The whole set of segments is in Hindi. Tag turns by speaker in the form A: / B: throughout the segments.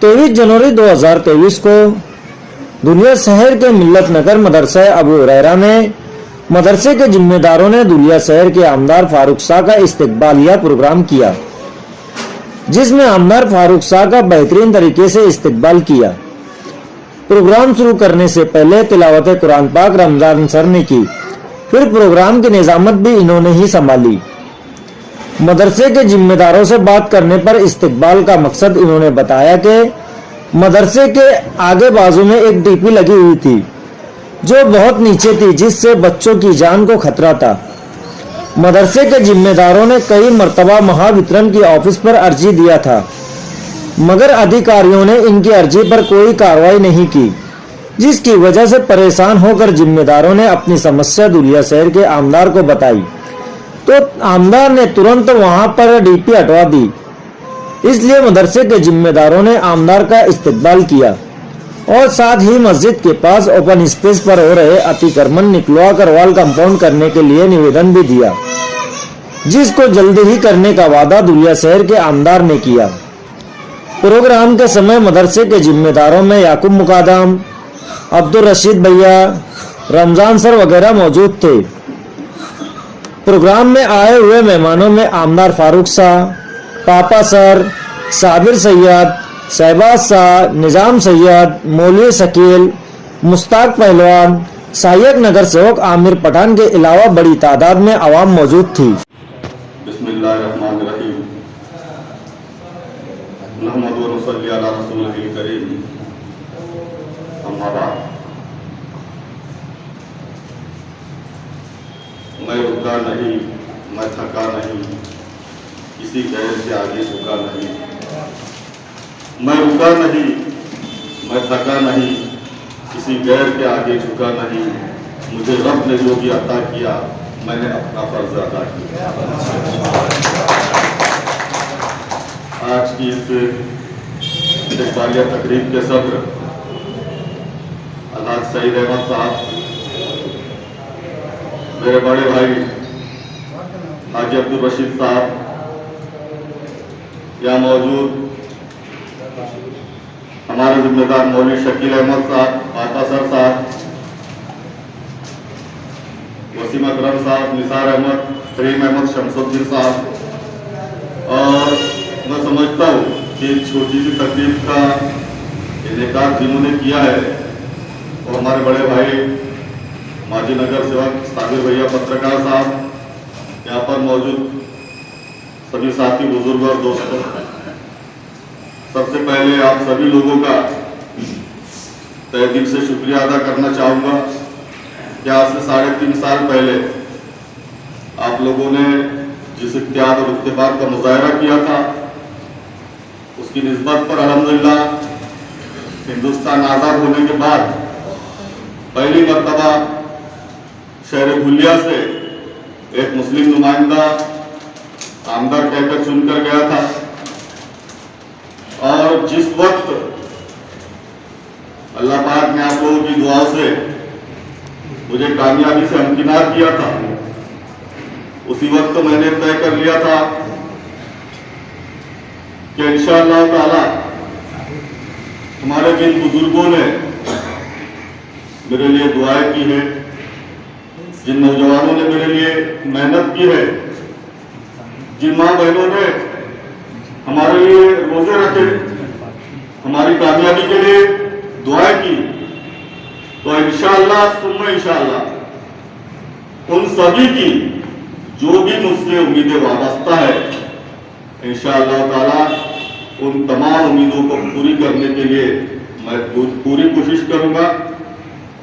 A: 23 जनवरी 2023 को दुलिया शहर के मिल्लत नगर मदरसा अबू हुरैरा में मदरसे के जिम्मेदारों ने दुलिया शहर के आमदार फारूक शाह का इस्तकबालिया प्रोग्राम किया, जिसमें आमदार फारूक शाह का बेहतरीन तरीके से इस्तकबाल किया। प्रोग्राम शुरू करने से पहले तिलावत कुरान पाक रमजान सर ने की, फिर प्रोग्राम की निजामत भी इन्होंने ही संभाली। मदरसे के जिम्मेदारों से बात करने पर इस्तकबाल का मकसद इन्होंने बताया कि मदरसे के आगे बाजू में एक डीपी लगी हुई थी जो बहुत नीचे थी, जिससे बच्चों की जान को खतरा था। मदरसे के जिम्मेदारों ने कई मर्तबा महावितरण की ऑफिस पर अर्जी दिया था, मगर अधिकारियों ने इनकी अर्जी पर कोई कार्रवाई नहीं की, जिसकी वजह से परेशान होकर जिम्मेदारों ने अपनी समस्या दुलिया शहर के आमदार को बताई, तो आमदार ने तुरंत वहां पर डीपी हटवा दी। इसलिए मदरसे के जिम्मेदारों ने आमदार का इस्तकबाल किया और साथ ही मस्जिद के पास ओपन स्पेस पर हो रहे अतिक्रमण निकलवा कर वॉल कंपाउंड करने के लिए निवेदन भी दिया, जिसको जल्दी ही करने का वादा दुलिया शहर के आमदार ने किया। प्रोग्राम के समय मदरसे के जिम्मेदारों में याकूब मुकादम, अब्दुल रशीद भैया, रमजान सर वगैरह मौजूद थे। प्रोग्राम में आए हुए मेहमानों में आमदार फारूक शाह, पापा सर, साबिर सैयद, शहबाज शाह, निजाम सैयद, मौलवी शकील, मुश्ताक पहलवान, सहायक नगर सेवक आमिर पठान के अलावा बड़ी तादाद में आवाम मौजूद थी।
B: बिस्मिल्लाहिर्रहमानिर्रहीम। नहमदु व नसल्ली अला रसूलिल करीम। अम्मा बाद। मैं रुका नहीं, मैं थका नहीं, किसी गैर के आगे झुका नहीं। मैं रुका नहीं, मैं थका नहीं, किसी गैर के आगे झुका नहीं। मुझे रब ने जो भी अता किया, मैंने अपना फर्ज अदा किया। आज की इस इस्तकबालिया तकरीब के सब्र अलहाज सईद अहमद साहब, मेरे बड़े भाई हाजी अब्दुल रशीद साहब, यहाँ मौजूद हमारे जिम्मेदार मौलवी शकील अहमद साहब, पापा सर साहब, वसीम अकरम साहब, निसार अहमद, करीम अहमद, शमसुद्दीन साहब, और मैं समझता हूँ कि छोटी सी तकलीफ का इनेकाद जिन्होंने किया है वो हमारे बड़े भाई माजी नगर सेवक साबिर भैया पत्रकार साहब, यहाँ पर मौजूद सभी साथी बुजुर्ग और दोस्तों, सबसे पहले आप सभी लोगों का तहे दिल से शुक्रिया अदा करना चाहूँगा कि आज से 3.5 साल पहले आप लोगों ने जिस इत्तेहाद और इत्तेफाक का मुजाहरा किया था, उसकी निस्बत पर अल्हम्दुलिल्लाह हिंदुस्तान आज़ाद होने के बाद पहली मर्तबा शहर दुलिया से एक मुस्लिम नुमाइंदा आमदार कहकर चुनकर गया था, और जिस वक्त अल्लाह पाक ने आप लोगों की दुआओं से मुझे कामयाबी से हमकिनार किया था, उसी वक्त मैंने तय कर लिया था कि इंशाअल्लाह ताला हमारे जिन बुजुर्गों ने मेरे लिए दुआएं की है, जिन नौजवानों ने मेरे लिए मेहनत की है, जिन माँ बहनों ने हमारे लिए रोजे रखे, हमारी कामयाबी के लिए दुआएं की, तो इंशाअल्लाह सुम्मा इंशाअल्लाह उन सभी की जो भी मुझसे उम्मीदें वाबस्ता है, इंशाअल्लाह ताला उन तमाम उम्मीदों को पूरी करने के लिए मैं पूरी कोशिश करूंगा।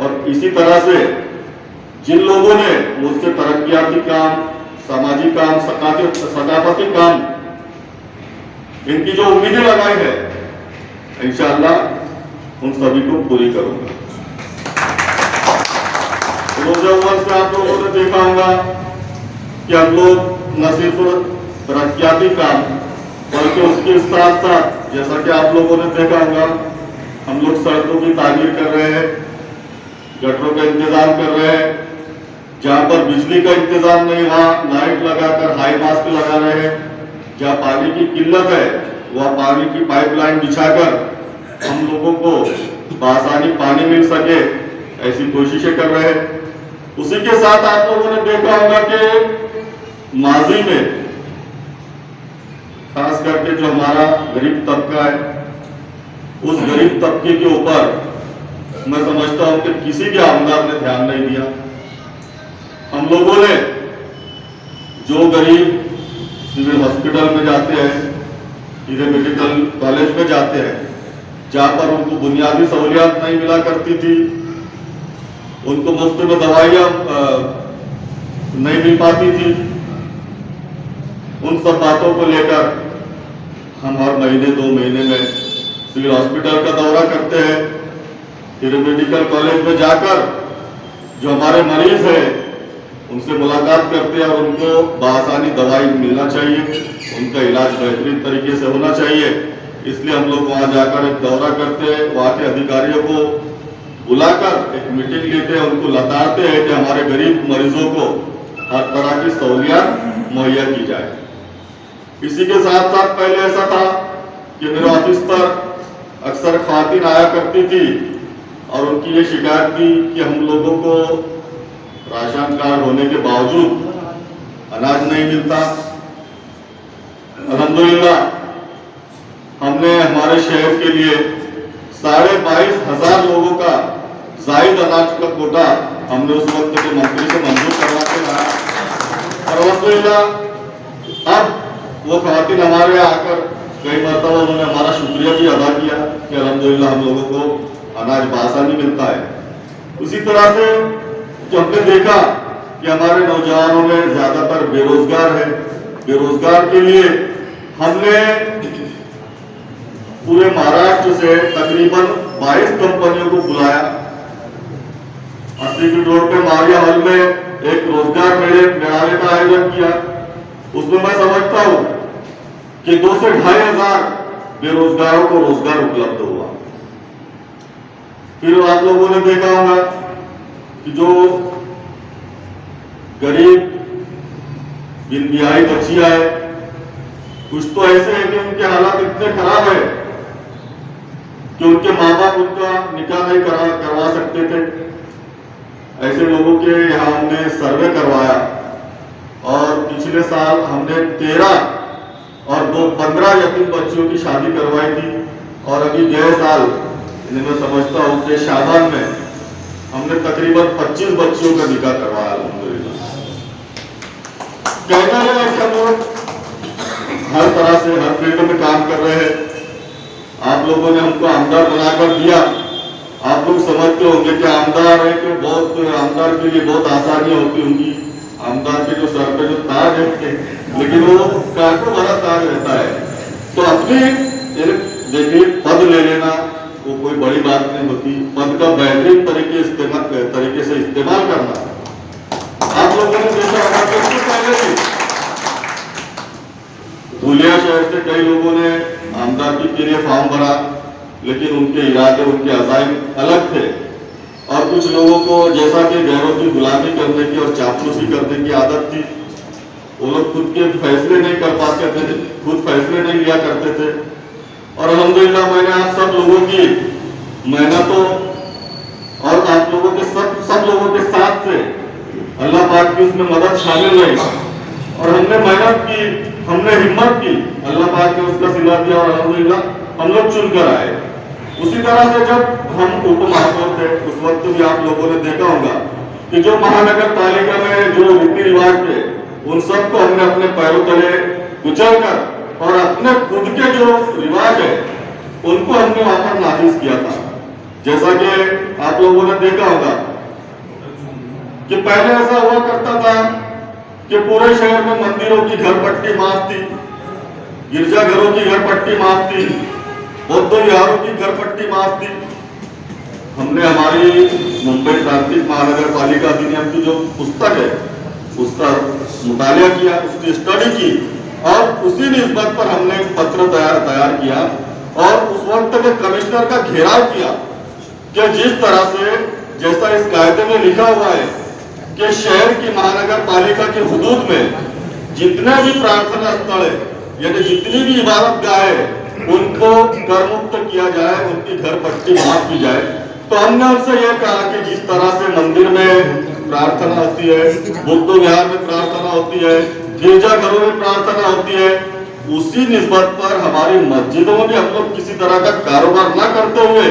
B: और इसी तरह से जिन लोगों ने मुझसे तरक्याती काम, सामाजिक काम, सकाफती काम, इनकी जो उम्मीदें लगाई है, इंशाअल्लाह उन सभी को पूरी करूंगा। रोज़े अव्वल से आप लोगों ने देखा होगा कि हम लोग न सिर्फ तरक्याती काम बल्कि उसके साथ साथ, जैसा कि आप लोगों ने देखा होगा, हम लोग सड़कों की तामीर कर रहे हैं, गटरों का इंतजाम कर रहे हैं, जहां पर बिजली का इंतजाम नहीं वहां लाइट लगाकर हाई मास्क लगा रहे हैं, जहां पानी की किल्लत है वहां पानी की पाइपलाइन बिछाकर हम लोगों को बआसानी पानी मिल सके, ऐसी कोशिशें कर रहे हैं। उसी के साथ आप लोगों ने देखा होगा कि माजी में खास करके जो हमारा गरीब तबका है, उस गरीब तबके के ऊपर मैं समझता हूं कि किसी के आमदार ने ध्यान नहीं दिया। हम लोगों ने जो गरीब सिविल हॉस्पिटल में जाते हैं, सीधे मेडिकल कॉलेज में जाते हैं, जहां पर उनको बुनियादी सहूलियात नहीं मिला करती थी, उनको मुफ्त में दवाइयां नहीं मिल पाती थी, उन सब बातों को लेकर हम हर महीने 2 महीने में सिविल हॉस्पिटल का दौरा करते हैं। फिर मेडिकल कॉलेज में जाकर जो हमारे मरीज हैं उनसे मुलाकात करते हैं और उनको बआसानी दवाई मिलना चाहिए, उनका इलाज बेहतरीन तरीके से होना चाहिए। इसलिए हम लोग वहां जाकर एक दौरा करते हैं, वहां के अधिकारियों को बुलाकर एक मीटिंग लेते हैं, उनको लताड़ते हैं कि हमारे गरीब मरीजों को हर तरह की सहूलियत मुहैया की जाए। इसी के साथ साथ पहले ऐसा था कि मेरे ऑफिस पर अक्सर ख्वातीन आया करती थी और उनकी ये शिकायत थी कि हम लोगों को राशन कार्ड होने के बावजूद अनाज नहीं मिलता। अल्हम्दुलिल्लाह हमने हमारे शहर के लिए 22,500 लोगों का जायद अनाज का कोटा हमने उस वक्त के मंत्री से मंजूर करवा के लाया और अल्हम्दुलिल्लाह अब वो ख्वातीन हमारे आकर कई मरतबा उन्होंने हमारा शुक्रिया भी अदा किया कि अल्हम्दुलिल्लाह हम लोगों को अनाज बआसानी मिलता है। उसी तरह से जो हमने देखा कि हमारे नौजवानों में ज्यादातर बेरोजगार है, बेरोजगार के लिए हमने पूरे महाराष्ट्र से तकरीबन 22 कंपनियों को बुलाया। 80 फीट रोड पे मारिया हॉल में एक रोजगार मेले का आयोजन किया। उसमें मैं समझता हूं कि 2 से 2,500 बेरोजगारों को रोजगार उपलब्ध हुआ। फिर आप लोगों ने देखा होगा कि जो गरीब बिन-बियाई बच्चियां हैं, कुछ तो ऐसे हैं कि उनके हालात इतने खराब है कि उनके माँ बाप उनका निकाह नहीं करवा सकते थे। ऐसे लोगों के यहाँ हमने सर्वे करवाया और पिछले साल हमने 13 और 15 यतीम बच्चियों की शादी करवाई थी और अभी गए साल मैं समझता हूँ कि शाबान में हमने तकरीबन 25 बच्चियों का निकाह करवाया। अल्हम्दुलिल्लाह कहना है कि हम लोग हर तरह से हर फील्ड में काम कर रहे हैं। आप लोगों ने हमको आमदार बनाकर दिया। आप लोग समझते होंगे कि आमदार है कि बहुत आमदार के लिए बहुत आसानी होती होंगी। आमदार के जो सर पे जो ताज है लेकिन वो कांटों भरा ताज रहता है। तो अपनी देखिए पद ले लेना वो कोई बड़ी बात नहीं होती। पद का बेहतरीन तरीके से इस्तेमाल करना। आप लोगों ने देखा होगा कि इससे पहले भी धुलिया शहर से कई लोगों ने आमदारगी के लिए फॉर्म भरा, लेकिन उनके इरादे उनके अज़ाइम अलग थे और कुछ लोगों को जैसा कि गैरों की गुलामी करने की और चापलूसी करने की आदत थी। वो लोग खुद के फैसले नहीं कर पाते थे, खुद फैसले नहीं लिया करते थे। और अल्हम्दुलिल्लाह मैंने आप सब लोगों की मेहनतों और आप लोगों के सब लोगों के साथ से अल्लाह पाक की उसमें मदद शामिल रही और हमने मेहनत की, हमने हिम्मत की, अल्लाह पाक ने उसका सिला दिया और अल्हम्दुलिल्लाह हम लोग चुनकर आए। उसी तरह से जब हम उप महापौर थे उस वक्त भी आप लोगों ने देखा होगा कि जो महानगर पालिका में जो रीति रिवाज थे उन सबको हमने अपने पैरों तले कुचल कर और अपने खुद के जो रिवाज है उनको हमने वहां पर नाफिज किया था। जैसा कि आप लोगों ने देखा होगा कि पहले ऐसा हुआ करता था कि पूरे शहर में मंदिरों की घर पट्टी माफ थी, गिरजाघरों की घर पट्टी माफ थी, बौद्ध विहारों की घर पट्टी माफ थी। हमने हमारी मुंबई प्रांतिक महानगर पालिका अधिनियम की जो पुस्तक है उसका मुतालिया किया, उसकी स्टडी की और उसी निस्बत पर हमने एक पत्र तैयार किया और उस वक्त में कमिश्नर का घेराव किया कि जिस तरह से जैसा इस कायदे में लिखा हुआ है कि शहर की महानगर पालिका के हुदूद में जितने भी प्रार्थना स्थल है यानी जितनी भी इबादत गाह है उनको कर मुक्त किया जाए, उनकी घर पट्टी माफ की जाए। तो हमने उनसे यह कहा कि जिस तरह से मंदिर में प्रार्थना होती है, बुद्ध विहार में प्रार्थना होती है, गिरजाघरों में प्रार्थना होती है, उसी निस्बत पर हमारी मस्जिदों में हम लोग किसी तरह का कारोबार न करते हुए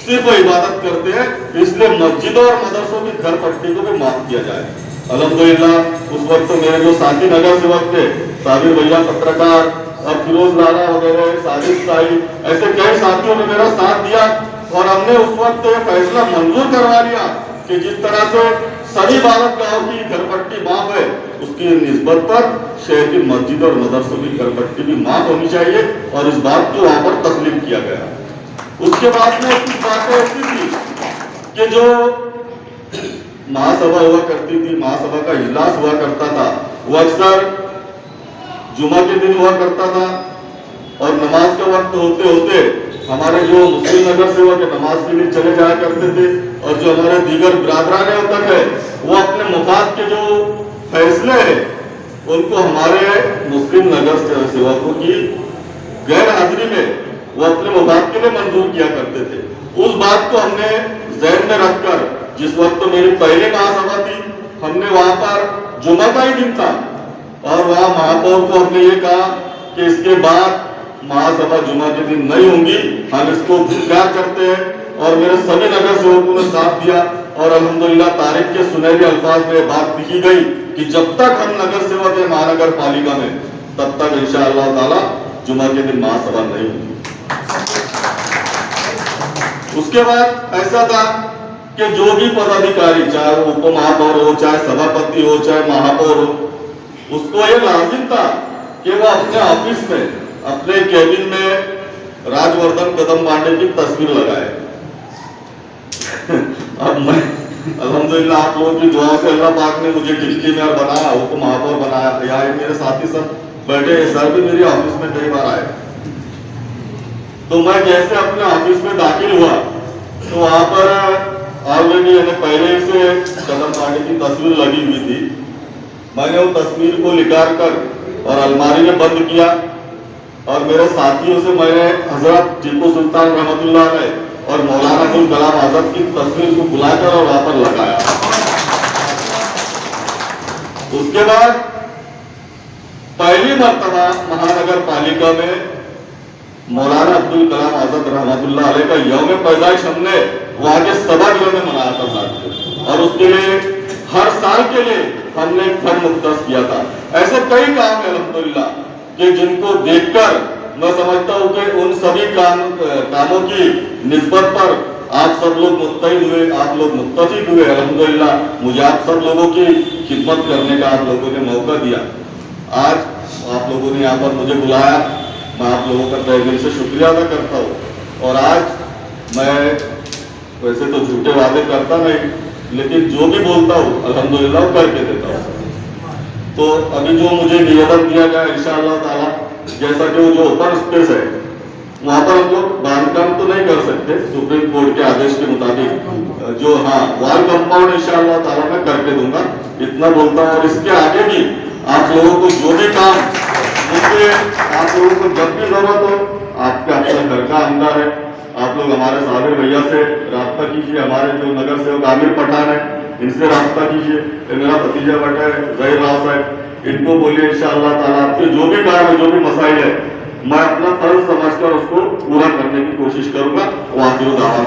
B: सिर्फ इबादत करते हैं, इसलिए मस्जिदों और मदरसों की घर पट्टी को भी माफ किया जाए। अल्हम्दुलिल्लाह उस वक्त तो मेरे जो साथी नगर सेवक थे, साबिर भैया पत्रकार और फिरोज लाला वगैरह, साजिद साहिब, ऐसे कई साथियों ने मेरा साथ दिया और हमने उस वक्त ये फैसला मंजूर करवा लिया कि जिस तरह से सभी भारत गांव की घर पट्टी माफ है, उसकी निस्बत पर शहर की मस्जिद और मदरसों की घर पट्टी भी माफ होनी चाहिए और इस बात को वहां पर तस्लीम किया गया। उसके बाद में कुछ बातें ऐसी थी कि जो महासभा हुआ करती थी, महासभा का इजलास हुआ करता था, वो अक्सर जुमा के दिन हुआ करता था और नमाज का वक्त होते होते हमारे जो मुस्लिम नगर सेवक नमाज के लिए चले जाया करते थे और जो हमारे दीगर बिरादरान होता है वो अपने मुफाद के जो फैसले हैं उनको हमारे मुस्लिम नगर सेवकों की गैर हाजिरी में वो अपने मुफाद के लिए मंजूर किया करते थे। उस बात को हमने ज़हन में रखकर, जिस वक्त तो मेरी पहली महासभा थी, हमने वहां पर जुमा का ही दिन था और वहां महापौर को हमने ये कहा कि इसके बाद महासभा जुमा के दिन नहीं होंगी, हम इसको स्वीकार करते हैं और मेरे सभी नगर सेवकों ने साथ दिया और अल्हम्दुलिल्लाह तारीख के सुनहरे अल्फाज में बात लिखी गई कि जब तक हम नगर सेवक है महानगर पालिका में, तब तक इंशाअल्लाह ताला जुमा के दिन महासभा नहीं होगी। उसके बाद ऐसा था कि जो भी पदाधिकारी, चाहे वो उप महापौर हो, चाहे सभापति हो, चाहे महापौर हो, उसको ये लाजिम था कि वो अपने ऑफिस में, अपने केबिन में राजवर्धन कदम पांडे की तस्वीर लगाए। अब मैं अल्हम्दुलिल्लाह आप लोगों की दुआ से अल्लाह पाक ने मुझे डिप्टी मेयर बनाया, उप महापौर बनाया। यहाँ मेरे साथी सब बैठे, सर भी मेरे ऑफिस में कई बार आए। तो मैं जैसे अपने ऑफिस में दाखिल हुआ तो वहां पर ऑलरेडी पहले से कदम पांडे की तस्वीर लगी हुई थी। मैंने वो तस्वीर को निकाल कर और अलमारी में बंद किया और मेरे साथियों से मैंने हजरत टीपू सुल्तान रहमतुल्लाह अलैह और मौलाना अब्दुल कलाम आजाद की तस्वीर को बुलाकर और वहां पर लगाया। उसके बाद पहली मर्तबा महानगर पालिका में मौलाना अब्दुल कलाम आजाद रहमतुल्लाह अलैह का यौम पैदाइश हमने वहां के सभागृह में मनाया था साथियों, और उसके लिए हर साल के लिए हमने एक फंड मुख्तस किया था। ऐसे कई काम है अल्हम्दुलिल्लाह कि जिनको देखकर मैं समझता हूं कि उन सभी कामों की निस्बत पर आप सब लोग मुत्तहिद हुए, आप लोग मुत्तफिक हुए। अल्हम्दुलिल्लाह मुझे आप सब लोगों की खिदमत करने का आप लोगों ने मौका दिया। आज आप लोगों ने यहाँ पर मुझे बुलाया, मैं आप लोगों का तहे दिल से शुक्रिया अदा करता हूँ। और आज मैं वैसे तो झूठे वादे करता नहीं, लेकिन जो भी बोलता हूँ अल्हम्दुलिल्लाह करके देता हूँ। तो अभी जो मुझे निवेदन दिया गया इंशाअल्लाह ताला, जैसा कि वो जो ओपन स्पेस है वहां पर हम लोग बांधकाम तो नहीं कर सकते सुप्रीम कोर्ट के आदेश के मुताबिक, जो वॉल कंपाउंड इंशाअल्लाह ताला मैं करके दूंगा, इतना बोलता हूँ। और इसके आगे भी आप लोगों को जो भी काम मुझे, आप लोगों को जब भी जरूरत हो, आपके अपने घर का अंदर है, आप लोग हमारे साबिर भैया से रास्ता कीजिए, हमारे जो नगर सेवक आमिर पठान है इनसे रास्ता कीजिए, मेरा भतीजा बेटा है जहीर राव साहब, इनको बोलिए इंशाअल्लाह ताला आपके जो भी काम है, जो भी मसाइल है, मैं अपना फर्ज समझकर उसको पूरा करने की कोशिश करूंगा। वाहिर दावा